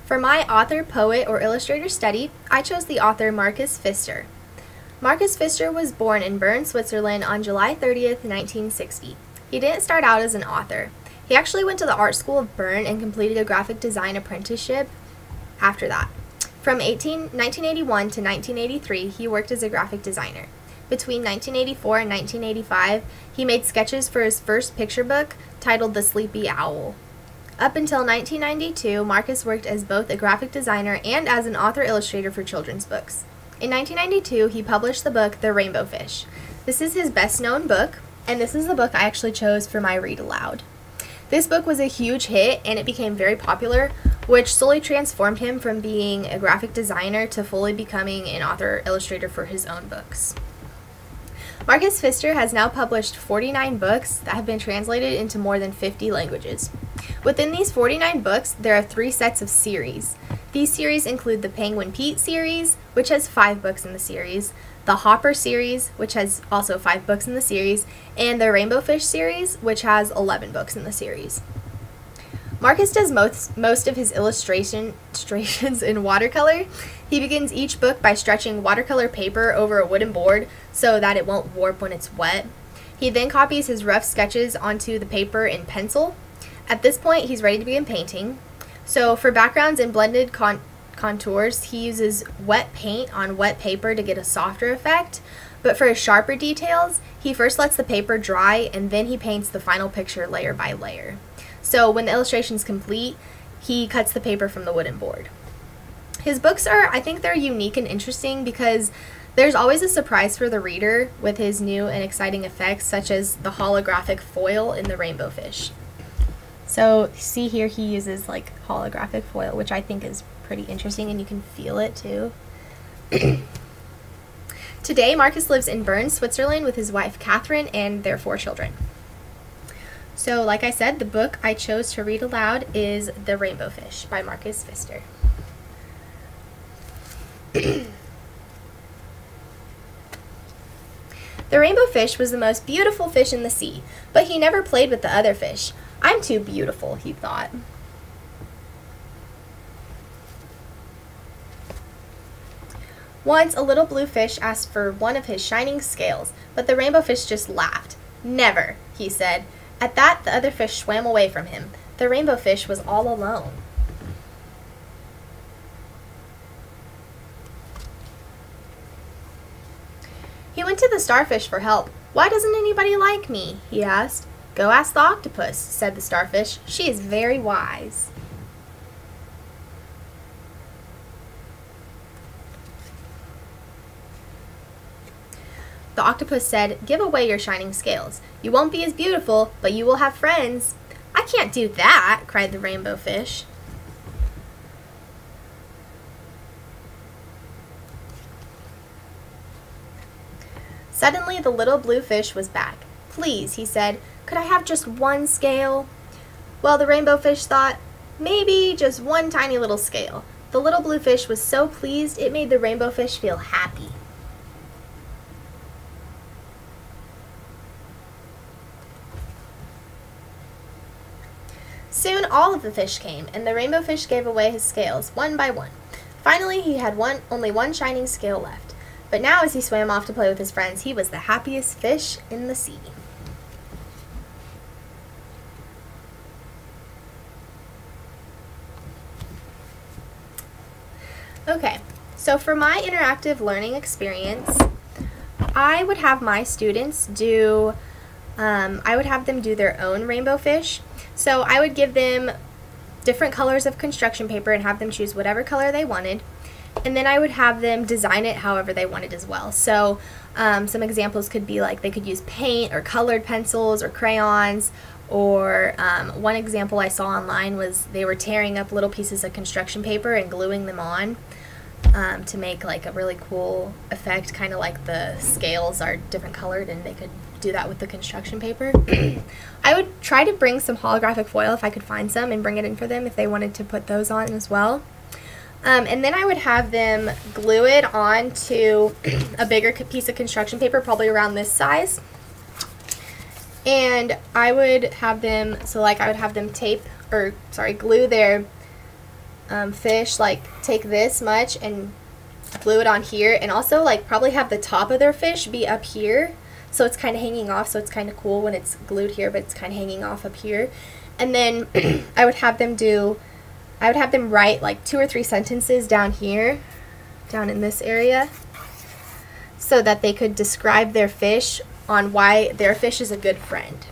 For my author, poet, or illustrator study, I chose the author Marcus Pfister. Marcus Pfister was born in Bern, Switzerland on July 30th, 1960. He didn't start out as an author. He actually went to the art school of Bern and completed a graphic design apprenticeship after that. From 1981 to 1983, he worked as a graphic designer. Between 1984 and 1985, he made sketches for his first picture book titled The Sleepy Owl. Up until 1992, Marcus worked as both a graphic designer and as an author-illustrator for children's books. In 1992, he published the book The Rainbow Fish. This is his best-known book, and this is the book I actually chose for my read aloud. This book was a huge hit, and it became very popular, which slowly transformed him from being a graphic designer to fully becoming an author-illustrator for his own books. Marcus Pfister has now published 49 books that have been translated into more than 50 languages. Within these 49 books, there are 3 sets of series. These series include the Penguin Pete series, which has 5 books in the series, the Hopper series, which has also 5 books in the series, and the Rainbow Fish series, which has 11 books in the series. Marcus does most of his illustrations in watercolor. He begins each book by stretching watercolor paper over a wooden board so that it won't warp when it's wet. He then copies his rough sketches onto the paper in pencil. At this point, he's ready to begin painting. So for backgrounds and blended contours, he uses wet paint on wet paper to get a softer effect. But for his sharper details, he first lets the paper dry and then he paints the final picture layer by layer. So when the illustration is complete, he cuts the paper from the wooden board. His books I think they're unique and interesting because there's always a surprise for the reader with his new and exciting effects, such as the holographic foil in the Rainbow Fish. So see here he uses like holographic foil, which I think is pretty interesting, and you can feel it too. Today, Marcus lives in Bern, Switzerland with his wife Catherine and their 4 children. So like I said, the book I chose to read aloud is The Rainbow Fish by Marcus Pfister. The rainbow fish was the most beautiful fish in the sea, but he never played with the other fish. I'm too beautiful, he thought. Once, a little blue fish asked for one of his shining scales, but the rainbow fish just laughed. Never, he said. At that, the other fish swam away from him. The rainbow fish was all alone. He went to the starfish for help. Why doesn't anybody like me? He asked. Go ask the octopus, said the starfish. She is very wise. The octopus said, give away your shining scales. You won't be as beautiful, but you will have friends. I can't do that, cried the rainbow fish. Suddenly, the little blue fish was back. Please, he said, could I have just one scale? Well, the rainbow fish thought, maybe just one tiny little scale. The little blue fish was so pleased, it made the rainbow fish feel happy. Soon all of the fish came, and the rainbow fish gave away his scales, one by one. Finally, he had only one shining scale left. But now as he swam off to play with his friends, he was the happiest fish in the sea. Okay, so for my interactive learning experience, I would have my students do, them do their own rainbow fish. So I would give them different colors of construction paper and have them choose whatever color they wanted. And then I would have them design it however they wanted as well. So some examples could be like they could use paint or colored pencils or crayons, or one example I saw online was they were tearing up little pieces of construction paper and gluing them on to make like a really cool effect, kind of like the scales are different colored and they could do that with the construction paper. I would try to bring some holographic foil if I could find some and bring it in for them if they wanted to put those on as well. And then I would have them glue it onto a bigger piece of construction paper, probably around this size. And I would have them, glue their fish like take this much and glue it on here, and also like probably have the top of their fish be up here, so it's kind of hanging off, so it's kind of cool when it's glued here but it's kind of hanging off up here. And then I would have them write like 2 or 3 sentences down here, down in this area, so that they could describe their fish on why their fish is a good friend.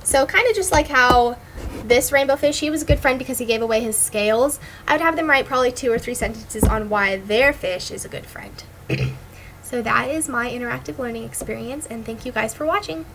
So kind of just like how this rainbow fish, he was a good friend because he gave away his scales. I would have them write probably 2 or 3 sentences on why their fish is a good friend. So that is my interactive learning experience, and thank you guys for watching.